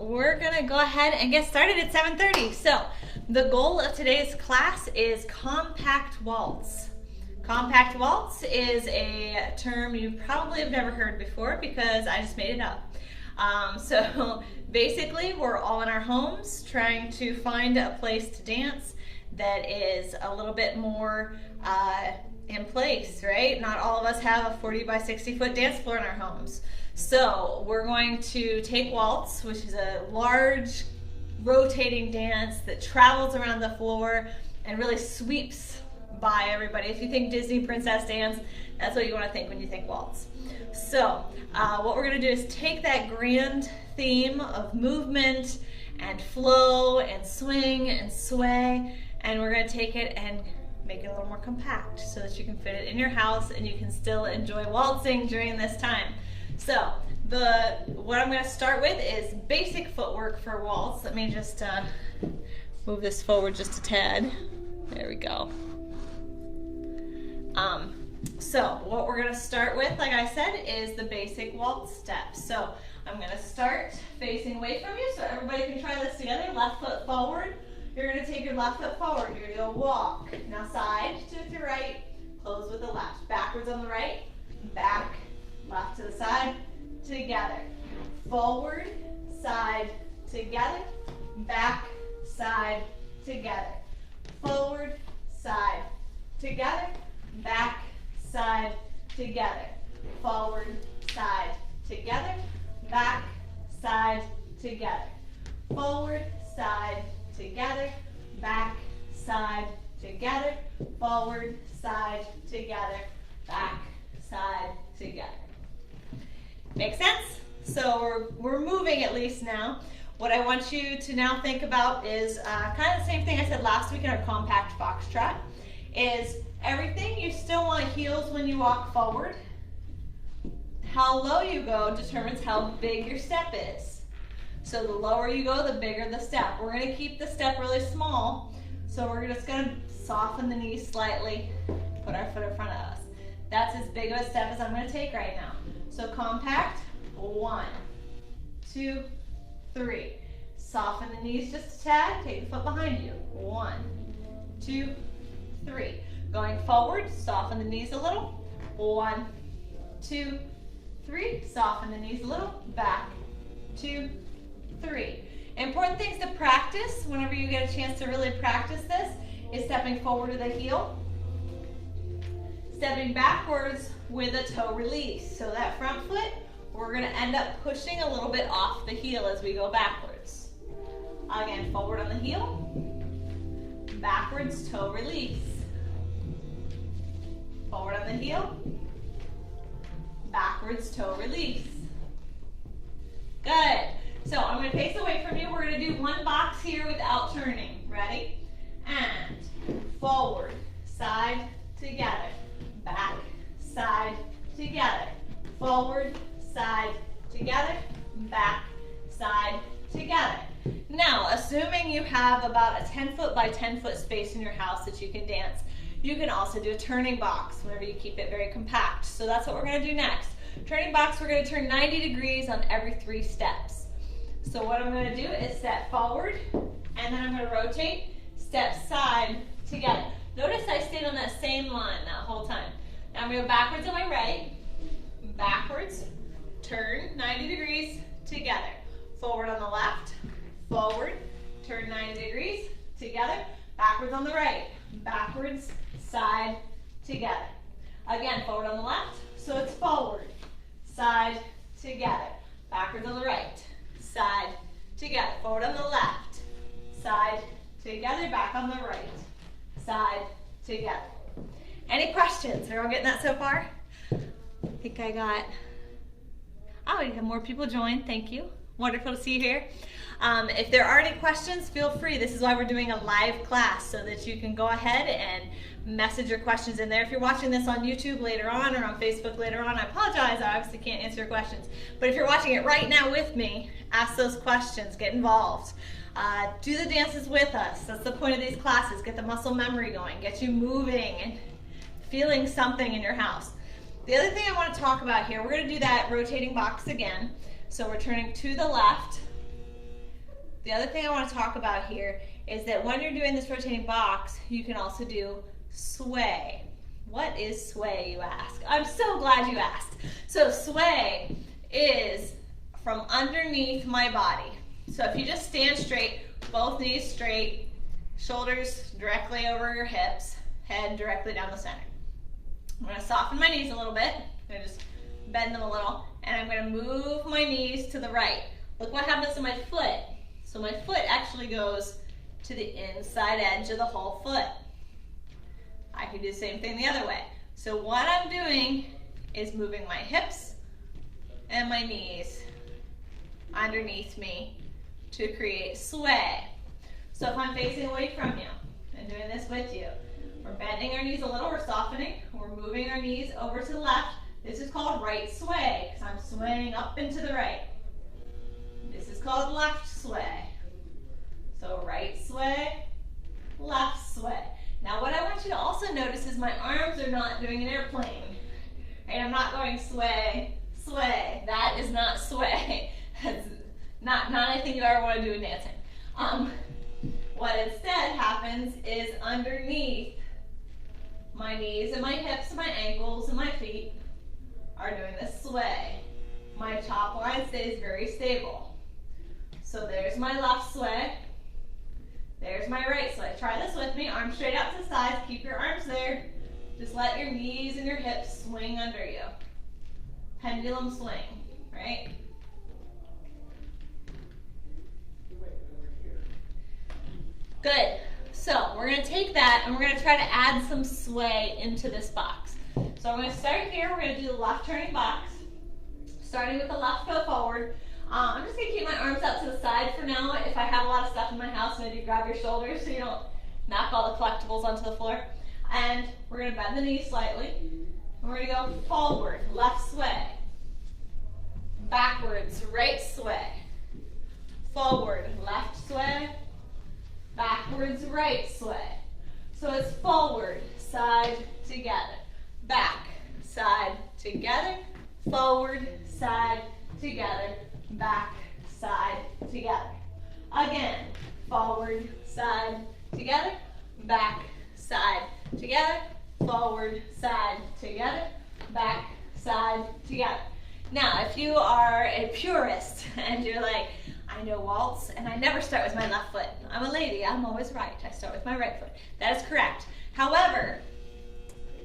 we're gonna go ahead and get started at 7:30. So the goal of today's class is compact waltz. Compact waltz is a term you probably have never heard before because I just made it up. So basically we're all in our homes trying to find a place to dance that is a little bit more in place, right? Not all of us have a 40 by 60 foot dance floor in our homes. So we're going to take waltz, which is a large rotating dance that travels around the floor and really sweeps by everybody. If you think Disney princess dance, that's what you want to think when you think waltz. So what we're going to do is take that grand theme of movement and flow and swing and sway, and we're going to take it and make it a little more compact so that you can fit it in your house and you can still enjoy waltzing during this time. So what I'm going to start with is basic footwork for waltz. Let me just move this forward just a tad. There we go. So what we're going to start with, like I said, is the basic waltz steps. So I'm going to start facing away from you so everybody can try this together. Left foot forward. You're going to take your left foot forward. You're going to go walk. Now side to the right, close with the left. Backwards on the right, back, left to the side, together. Forward, side, together. Back, side, together. Forward, side, together. Back, side, together. Forward, side, together. Back, side, together. Forward, side, together, back, side, together, forward, side, together, back, side, together. Make sense? So we're moving at least now. What I want you to now think about is kind of the same thing I said last week in our compact foxtrot, is everything you still want heels when you walk forward. How low you go determines how big your step is. So the lower you go, the bigger the step. We're going to keep the step really small, so we're just going to soften the knees slightly, put our foot in front of us. That's as big of a step as I'm going to take right now. So compact, 1, 2, 3. Soften the knees just a tad, take the foot behind you. 1, 2, 3. Going forward, soften the knees a little. 1, 2, 3. Soften the knees a little. Back, 2, 3. Important things to practice whenever you get a chance to really practice this is stepping forward with a heel, stepping backwards with a toe release. So that front foot, we're going to end up pushing a little bit off the heel as we go backwards. Again, forward on the heel, backwards toe release. Forward on the heel, backwards toe release. Good. So I'm going to face away from you. We're going to do one box here without turning. Ready? And forward, side, together. Back, side, together. Forward, side, together. Back, side, together. Now, assuming you have about a 10 foot by 10 foot space in your house that you can dance, you can also do a turning box whenever you keep it very compact. So that's what we're going to do next. Turning box, we're going to turn 90 degrees on every 3 steps. So what I'm going to do is step forward, and then I'm going to rotate, step side, together. Notice I stayed on that same line that whole time. Now I'm going to go backwards on my right, backwards, turn 90 degrees, together. Forward on the left, forward, turn 90 degrees, together. Backwards on the right, backwards, side, together. Again, forward on the left, so it's forward, side, together. Backwards on the right, side, together. Forward on the left, side, together. Back on the right, side, together. Any questions? Are we all getting that so far? I think I got, oh, we have more people join. Thank you. Wonderful to see you here. If there are any questions, feel free. This is why we're doing a live class, so that you can go ahead and message your questions in there. If you're watching this on YouTube later on or on Facebook later on, I apologize, I obviously can't answer your questions. But if you're watching it right now with me, ask those questions, get involved. Do the dances with us. That's the point of these classes. Get the muscle memory going, get you moving and feeling something in your house. The other thing I want to talk about here, we're going to do that rotating box again. So we're turning to the left, the other thing I want to talk about here is that when you're doing this rotating box, you can also do sway. What is sway, you ask? I'm so glad you asked. So sway is from underneath my body. So if you just stand straight, both knees straight, shoulders directly over your hips, head directly down the center. I'm going to soften my knees a little bit. I'm going to just bend them a little, and I'm going to move my knees to the right. Look what happens to my foot. So my foot actually goes to the inside edge of the whole foot. I can do the same thing the other way. So what I'm doing is moving my hips and my knees underneath me to create sway. So if I'm facing away from you and doing this with you, we're bending our knees a little, we're softening, we're moving our knees over to the left. This is called right sway, because I'm swaying up and to the right. This is called left sway. So right sway, left sway. Now what I want you to also notice is my arms are not doing an airplane. Right? I'm not going sway, sway. That is not sway. That's not anything you ever want to do in dancing. What instead happens is underneath my knees and my hips and my ankles and my feet are doing this sway. My top line stays very stable. So there's my left sway. There's my right sway. Try this with me. Arms straight out to the sides. Keep your arms there. Just let your knees and your hips swing under you. Pendulum swing, right? Good. So we're going to take that and we're going to try to add some sway into this box. So I'm going to start here. We're going to do the left turning box, starting with the left foot forward. I'm just going to keep my arms out to the side for now. If I have a lot of stuff in my house, maybe grab your shoulders so you don't knock all the collectibles onto the floor. And we're going to bend the knees slightly. And we're going to go forward, left sway. Backwards, right sway. Forward, left sway. Backwards, right sway. So it's forward, side, together. Back, side, together. Forward, side, together. Back, side, together. Again, forward, side, together. Back, side, together. Forward, side, together. Back, side, together. Now, if you are a purist and you're like, I know waltz and I never start with my left foot. I'm a lady, I'm always right. I start with my right foot. That is correct. However,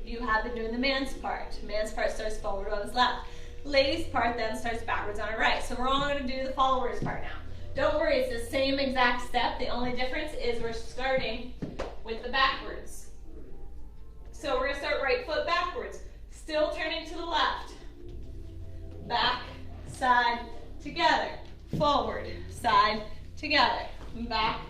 you have been doing the man's part. Man's part starts forward on his left. Lady's part then starts backwards on her right. So we're all going to do the followers part now. Don't worry, it's the same exact step. The only difference is we're starting with the backwards. So we're going to start right foot backwards. Still turning to the left. Back, side, together. Forward, side, together. Back,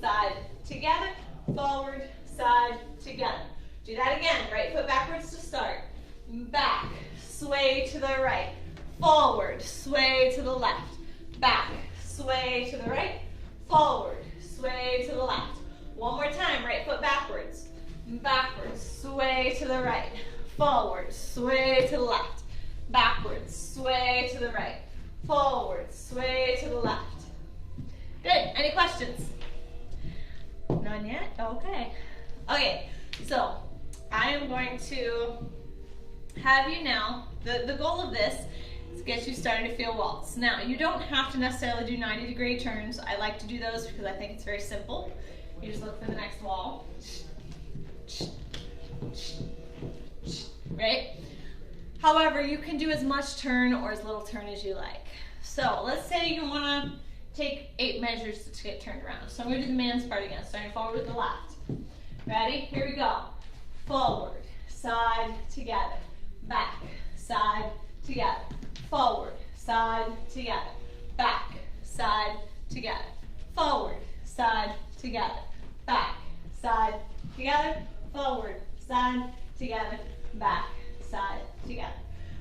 side, together. Forward, side, together. Do that again. Right foot backwards to start. Back, sway to the right. Forward, sway to the left. Back, sway to the right. Forward, sway to the left. One more time. Right foot backwards. Backwards, sway to the right. Forward, sway to the left. Backwards, sway to the right. Forward, sway to the left. Good. Any questions? None yet? Okay. Okay, so I am going to have you now, the goal of this is to get you starting to feel waltz. Now, you don't have to necessarily do 90-degree turns. I like to do those because I think it's very simple. You just look for the next wall. Right? However, you can do as much turn or as little turn as you like. So let's say you want to take 8 measures to get turned around. So I'm going to do the man's part again, starting forward with the left. Ready? Here we go. Forward, side, together. Back, side, together. Forward, side, together. Back, side, together. Forward, side, together. Back, side, together. Forward, side, together. Back, side, together.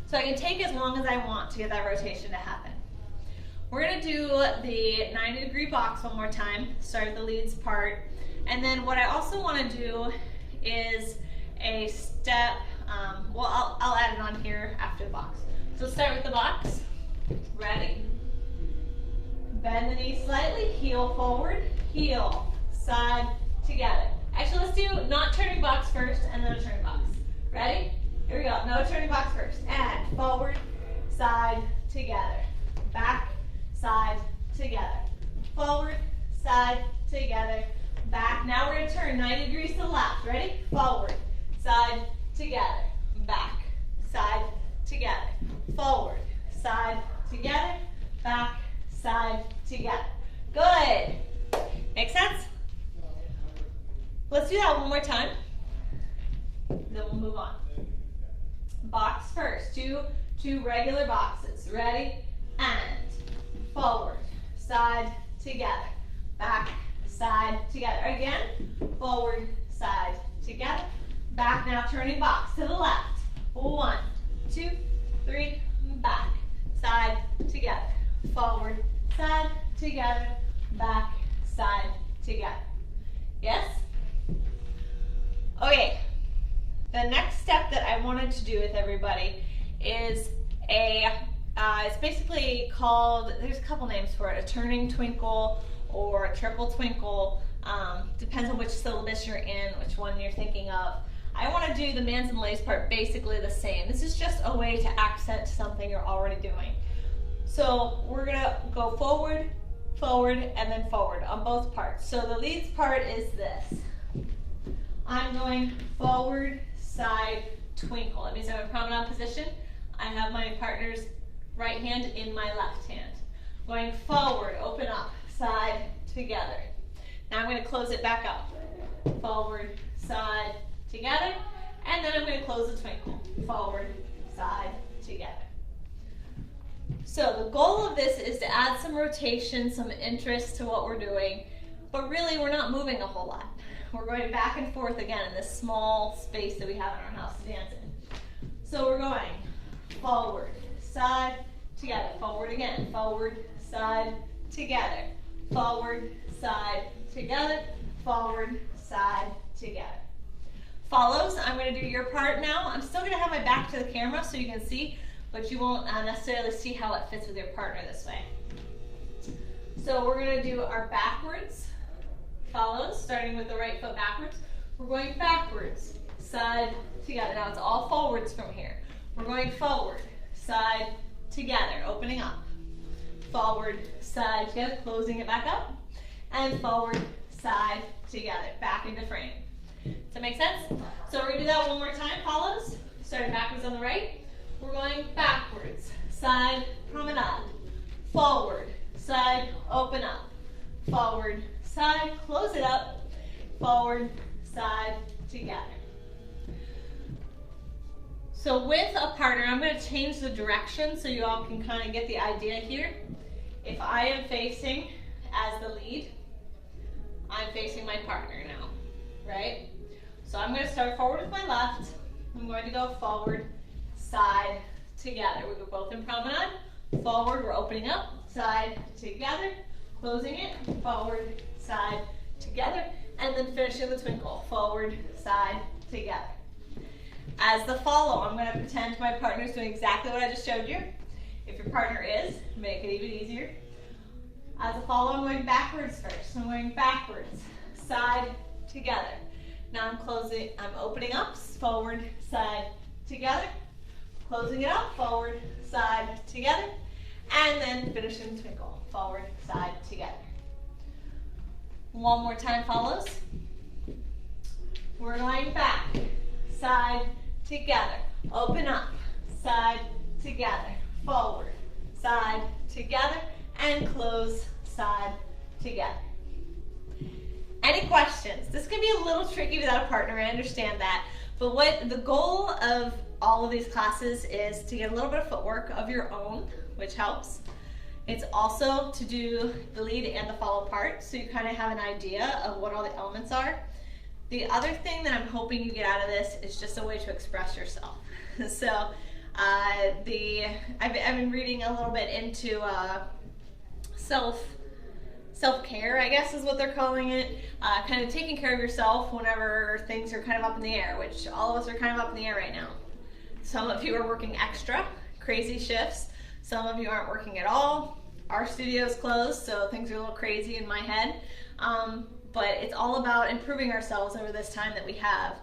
So I can take as long as I want to get that rotation to happen. We're going to do the 90-degree box one more time, start with the leads part. And then what I also want to do is a step, well, I'll add it on here after the box. So start with the box. Ready? Bend the knee slightly, heel forward, heel, side, together. Actually, let's do not turning box first and then a turning box. Ready? Here we go. No turning box first. And forward, side, together. Back, side, together. Forward, side, together. Back. Now we're going to turn 90 degrees to the left. Ready? Forward, side, together. Back, side, together. Forward, side, together. Back, side, together. Good. Make sense? Let's do that one more time. Then we'll move on. Box first. Two regular boxes. Ready? And forward, side, together. Back, side, together. Again, forward, side, together. Back. Now turning box to the left. 1, 2, 3, back, side, together. Forward, side, together. Back, side, together. Yes? Okay. The next step that I wanted to do with everybody is it's basically called, there's a couple names for it, a turning twinkle or a triple twinkle. Depends on which syllabus you're in, which one you're thinking of. I want to do the mans and lays part basically the same. This is just a way to accent something you're already doing. So we're going to go forward, forward, and then forward on both parts. So the leads part is this. I'm going forward, side, twinkle. That means I'm in promenade position. I have my partner's right hand in my left hand. Going forward, open up, side, together. Now I'm going to close it back up. Forward, side, together. And then I'm going to close the twinkle. Forward, side, together. So the goal of this is to add some rotation, some interest to what we're doing. But really, we're not moving a whole lot. We're going back and forth again in this small space that we have in our house to dance in. So we're going forward, side, together. Forward again. Forward, side, together. Forward, side, together. Forward, side, together. Follows. I'm going to do your part now. I'm still going to have my back to the camera so you can see, but you won't necessarily see how it fits with your partner this way. So we're going to do our backwards follows, starting with the right foot backwards. We're going backwards, side, together. Now it's all forwards from here. We're going forward, side, together, opening up. Forward, side, together, closing it back up. And forward, side, together, back into frame. Does that make sense? So we're going to do that one more time. Follows, starting backwards on the right. We're going backwards, side, promenade. Forward, side, open up. Forward, side, close it up. Forward, side, together. So with a partner, I'm going to change the direction so you all can kind of get the idea here. If I am facing as the lead, I'm facing my partner now, right? So I'm going to start forward with my left. I'm going to go forward, side, together. We go both in promenade. Forward, we're opening up, side, together, closing it, forward, side, together, and then finishing the twinkle. Forward, side, together. As the follow, I'm going to pretend my partner's doing exactly what I just showed you. If your partner is, make it even easier. As a follow, I'm going backwards first. I'm going backwards, side, together. Now I'm opening up, forward, side, together, closing it up, forward, side, together, and then finishing the twinkle. Forward, side, together. One more time follows. We're going back, side, together. Open up, side, together. Forward, side, together, and close, side, together. Any questions? This can be a little tricky without a partner, I understand that. But what the goal of all of these classes is to get a little bit of footwork of your own, which helps. It's also to do the lead and the follow part, so you kind of have an idea of what all the elements are. The other thing that I'm hoping you get out of this is just a way to express yourself. So I've been reading a little bit into self-care, I guess is what they're calling it. Kind of taking care of yourself whenever things are kind of up in the air, which all of us are kind of up in the air right now. Some of you are working extra, crazy shifts. Some of you aren't working at all. Our studio's closed, so things are a little crazy in my head. But it's all about improving ourselves over this time that we have.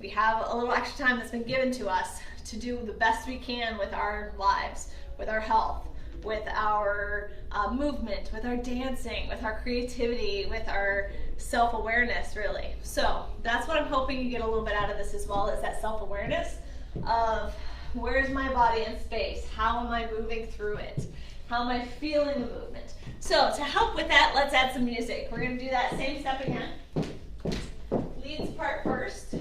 We have a little extra time that's been given to us to do the best we can with our lives, with our health, with our movement, with our dancing, with our creativity, with our self-awareness, really. So that's what I'm hoping you get a little bit out of this as well, is that self-awareness of where's my body in space? How am I moving through it? How am I feeling the movement? So to help with that, let's add some music. We're going to do that same step again. Leads part first.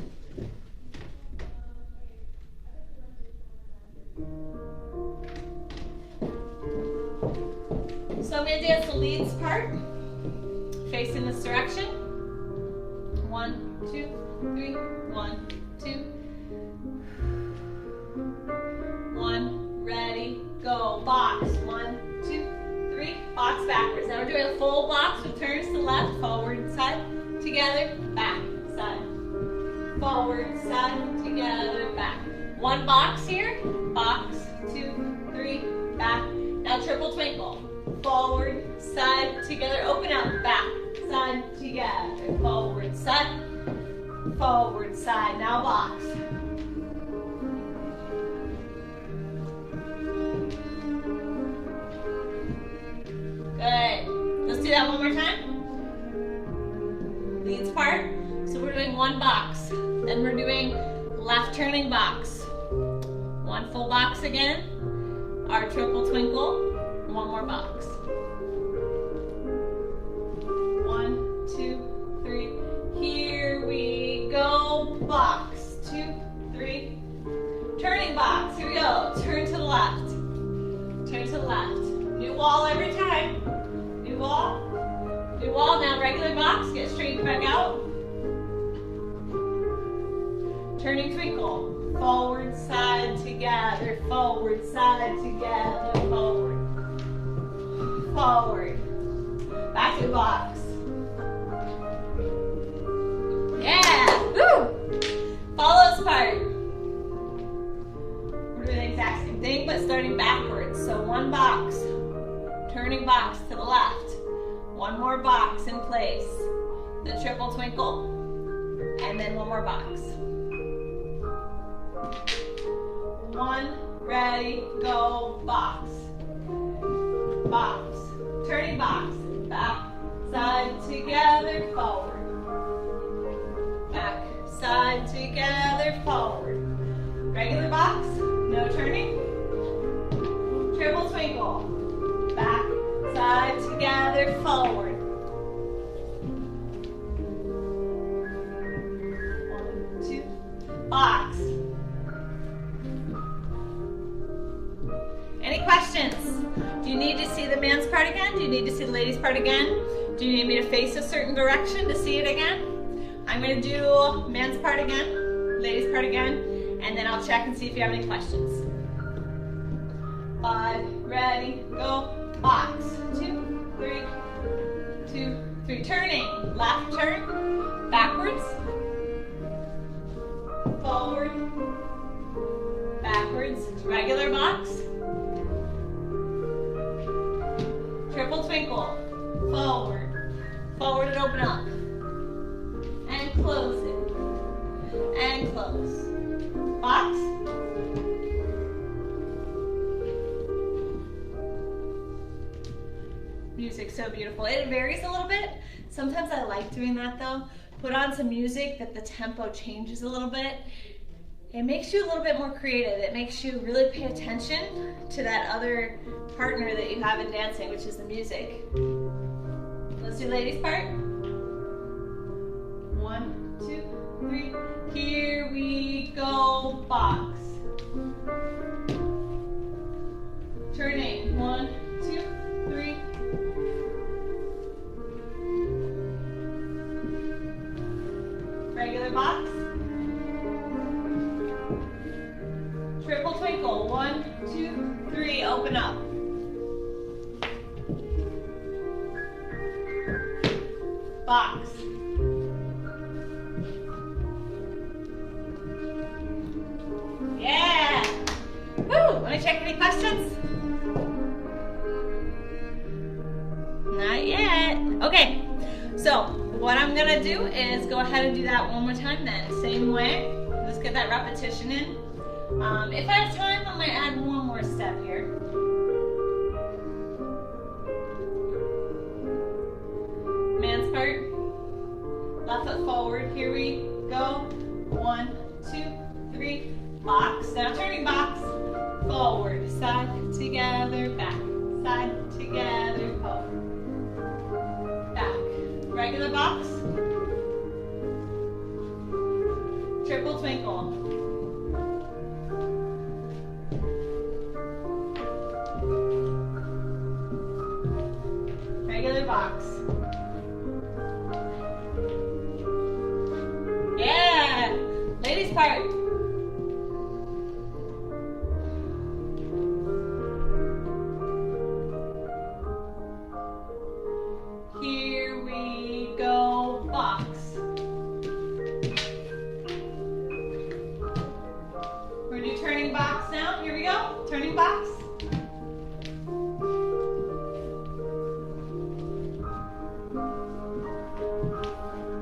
So I'm going to dance the leads part, facing this direction. 1, 2, 3, 1, 2. 1, ready, go, box. 1, 2, 3, box backwards. Now we're doing a full box with turns to the left, forward, side, together, back, side. Forward, side, together, back. 1 box here, box, 2, 3, back. Now triple twinkle. Forward, side, together, open up, back, side, together, forward, side, now box. Good. Let's do that one more time. Leads part. So we're doing 1 box. Then we're doing left turning box. 1 full box again. Our triple twinkle. 1 more box. 1, 2, 3. Here we go. Box. 2, 3. Turning box. Here we go. Turn to the left. Turn to the left. New wall every time. New wall. New wall. Now regular box. Get straight back out. Turning twinkle. Forward, side, together. Forward, side, together. Forward. Forward. Back to the box. Yeah. Woo. Follows part. We're doing the exact same thing, but starting backwards. So 1 box. Turning box to the left. 1 more box in place. The triple twinkle. And then 1 more box. 1, ready, go, box. Box. Turning box. Back, side, together, forward. Back, side, together, forward. Regular box, no turning. Triple twinkle. Back, side, together, forward. 1, 2, box. Any questions? Do you need to see the man's part again? Do you need to see the ladies' part again? Do you need me to face a certain direction to see it again? I'm going to do man's part again, ladies' part again, and then I'll check and see if you have any questions. 5, ready, go, box. 2, 3, 2, 3. Turning, left turn, backwards, forward, backwards, regular box. Triple twinkle, forward, forward and open up, and close it, and close. Box. Music's so beautiful. It varies a little bit. Sometimes I like doing that though. Put on some music that the tempo changes a little bit. It makes you a little bit more creative. It makes you really pay attention to that other partner that you have in dancing, which is the music. Let's do ladies' part. 1, 2, 3. Here we go, box. Turning, 1, 2, 3. Regular box. Triple twinkle, 1, 2, 3, open up. Box. Yeah. Woo, want to check any questions? Okay, so what I'm gonna do is go ahead and do that one more time then. Same way, let's get that repetition in. If I have time, I might add one more step here. Man's part. Left foot forward, here we go. 1, 2, 3, box. Now turning box, forward, side, together, back. Side, together, forward. Back. Regular box. Triple twinkle. Regular box. Yeah! Ladies part. Here we go, box. We're gonna do turning box now. Here we go, turning box.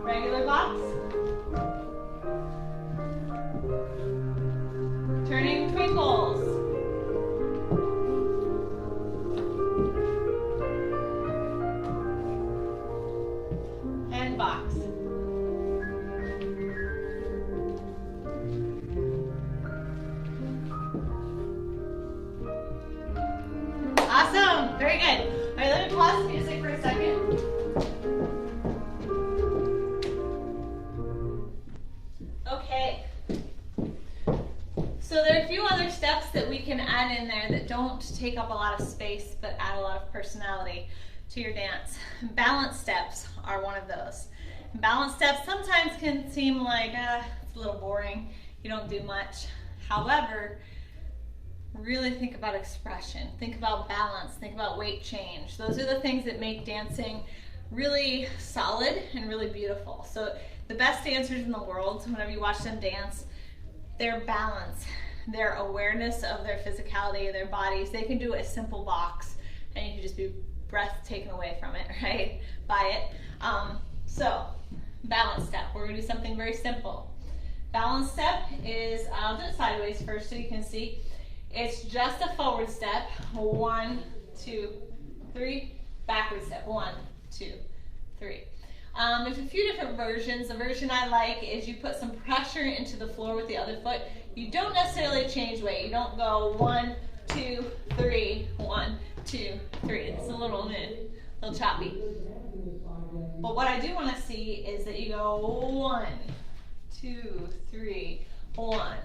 Regular box. Turning twinkles. And box. Awesome, very good. All right, let me pause the music for a second. Okay. So there are a few other steps that we can add in there that don't take up a lot of space but add a lot of personality to your dance. Balance steps are one of those. Balance steps sometimes can seem like it's a little boring, you don't do much. However, really think about expression, think about balance, think about weight change. Those are the things that make dancing really solid and really beautiful. So the best dancers in the world, whenever you watch them dance, their balance, their awareness of their physicality, their bodies, they can do a simple box and you can just be breath taken away from it, right, by it. So balance step, we're gonna do something very simple. Balance step is, I'll do it sideways first so you can see. It's just a forward step, 1, 2, 3, backward step, 1, 2, 3. There's a few different versions. The version I like is you put some pressure into the floor with the other foot. You don't necessarily change weight. You don't go 1, 2, 3, 1, 2, 3. It's a little choppy. But what I do want to see is that you go 1, 2, 3, 1,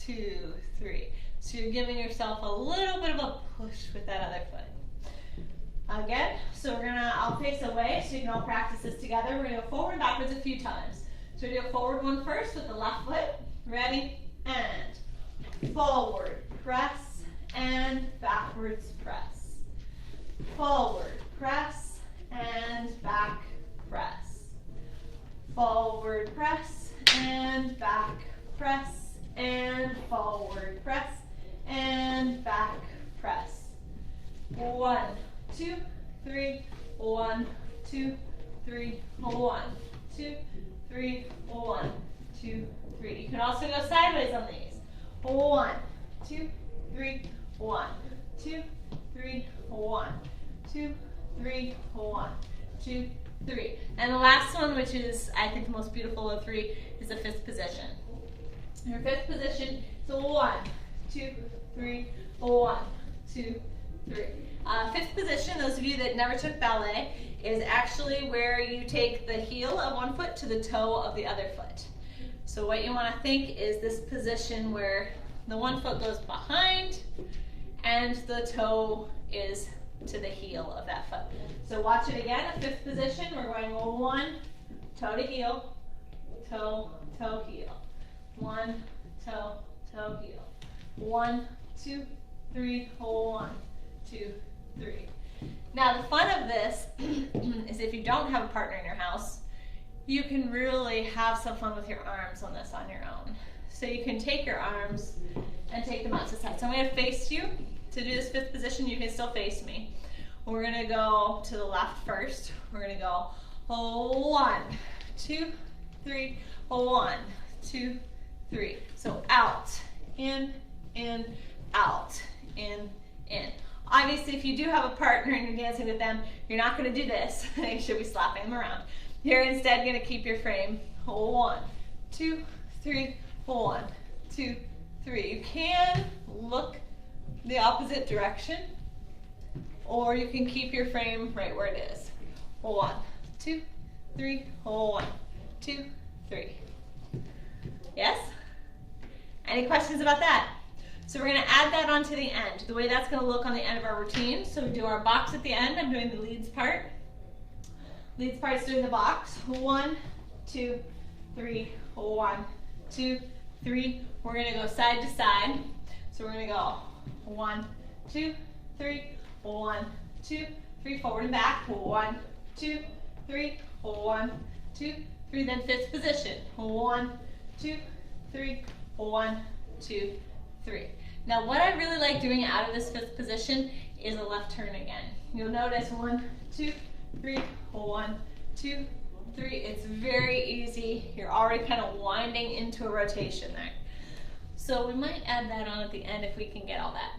2, 3. So you're giving yourself a little bit of a push with that other foot. Again, so I'll face away so you can all practice this together. We're gonna go forward and backwards a few times. So we're gonna do a forward one first with the left foot. Ready? And forward, press, and backwards press. Forward, press, and back press. Forward, press, and back press, and forward, press, and back press. 1, 2, 3, 1, 2, 3, 1, 2, 3, 1, 2, 3. You can also go sideways on these. 1, 2, 3, 1, 2, 3, 1, 2, 3, 1, 2, 3. And the last one, which is I think the most beautiful of 3, is the fifth position. Your fifth position is 1, 2, 3, 1, 2, 3. Fifth position, those of you that never took ballet, is actually where you take the heel of one foot to the toe of the other foot. So what you want to think is this position where the one foot goes behind and the toe is to the heel of that foot. So watch it again, a fifth position. We're going 1, toe to heel, toe, toe, heel. 1, toe, toe, heel. 1, 2, 3, 1, 2, 3. Now the fun of this is if you don't have a partner in your house, you can really have some fun with your arms on this on your own. So you can take your arms and take them out to the side. So I'm going to face you to do this fifth position. You can still face me. We're gonna go to the left first. We're gonna go 1, 2, 3, 1, 2, 3. So out, in, out, in. Obviously, if you do have a partner and you're dancing with them, you're not gonna do this. You should be slapping them around. You're instead gonna keep your frame 1, 2, 3, 1, 2, 3. You can look the opposite direction, or you can keep your frame right where it is. 1, 2, 3, 1, 2, 3. Yes? Any questions about that? So we're going to add that onto the end, the way that's going to look on the end of our routine. So we do our box at the end. I'm doing the leads part. Leads part's doing the box. 1, 2, 3, 1, 2, 3. We're going to go side to side. So we're going to go 1, 2, 3, 1, 2, 3, forward and back. 1, 2, 3, 1, 2, 3. Then fifth position. 1, 2, 3, 1, 2, 3. Now what I really like doing out of this fifth position is a left turn again. You'll notice 1, 2, 3, 1, 2, 3. It's very easy. You're already kind of winding into a rotation there. So we might add that on at the end if we can get all that.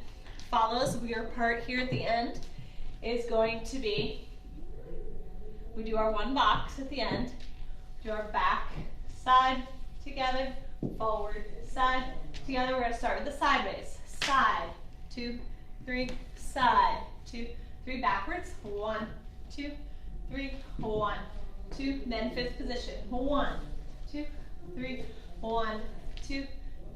Follows, your part here at the end is going to be, we do our one box at the end, do our back, side, together, forward, side, together. We're going to start with the sideways. Side, 2, 3, side, 2, 3, backwards. 1, 2, 3, 1, 2. Then fifth position. 1, 2, 3, 1, 2,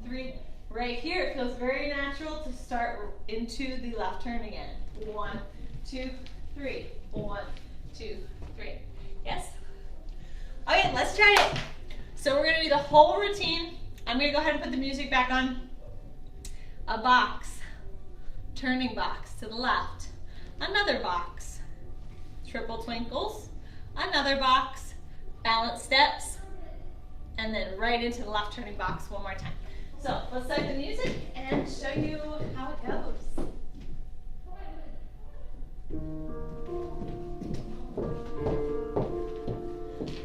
3. Right here, it feels very natural to start into the left turn again. 1, 2, 3, 1, 2, 3. Yes? Okay, let's try it. So we're going to do the whole routine. I'm going to go ahead and put the music back on. A box, turning box to the left, another box, triple twinkles, another box, balance steps, and then right into the left turning box one more time. So let's start the music and show you how it goes.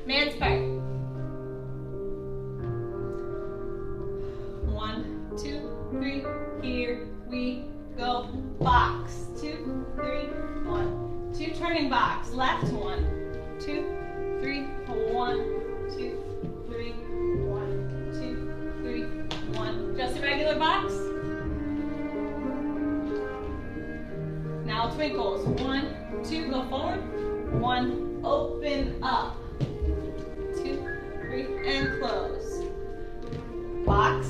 Man's part. 1, 2, 3, here we go. Box, 2, 3, 1, 2, turning box, left, 1, 2, 3, 1, 2, 3, 1, 2, 3, 1. Just a regular box. Now twinkles, 1, 2, go forward, 1, open up, 2, 3, and close. Box.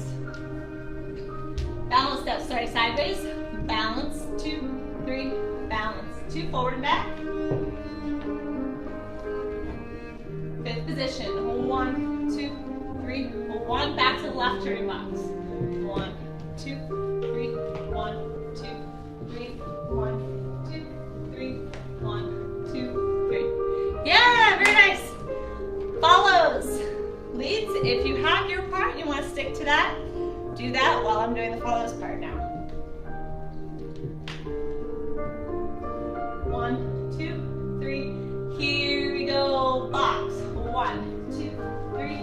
Balance step, sorry, sideways. Balance, 2, 3, balance, 2, forward and back. Fifth position, 1, 2, 3, 1, back to the left turning box. 1, 2, 3, 1, 2, 3, 1, 2, 3, 1, 2, 3. Yeah, very nice. Follows. Leads, if you have your part, you want to stick to that. Do that while I'm doing the follows part now. 1, 2, 3, here we go. Box. 1, 2, 3,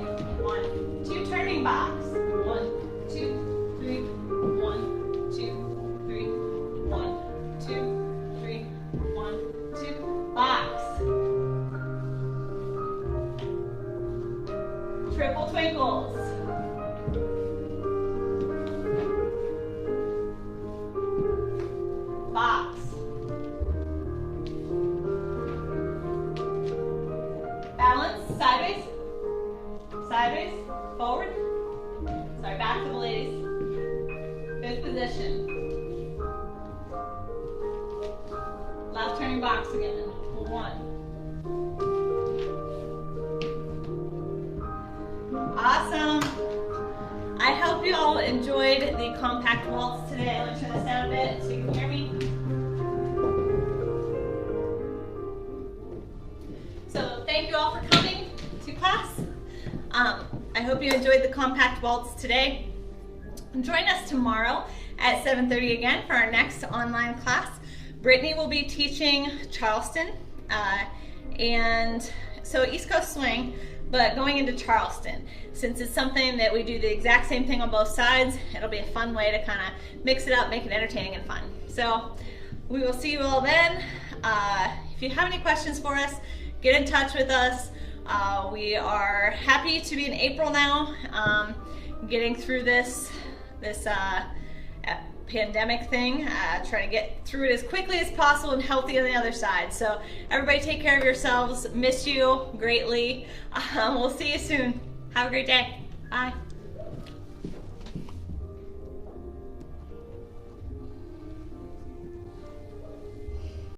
1, 2, turning box. 1, 2, 3, 1, 2, 3, 1, 2, 3, 1, 2, box. Triple twinkles. Box. Balance, sideways, sideways, forward. Sorry, back to the ladies. Fifth position. Left turning box again. 1. Awesome. I hope you all enjoyed the compact waltz today. I'm going to turn this down a bit so you can hear me. So thank you all for coming to class. I hope you enjoyed the compact waltz today. Join us tomorrow at 7:30 again for our next online class. Brittany will be teaching Charleston, and so East Coast swing, but going into Charleston. Since it's something that we do the exact same thing on both sides, it'll be a fun way to kind of mix it up, make it entertaining and fun. So we will see you all then. If you have any questions for us, get in touch with us. We are happy to be in April now, getting through this pandemic thing, trying to get through it as quickly as possible and healthy on the other side. So everybody take care of yourselves. Miss you greatly. We'll see you soon. Have a great day. Bye.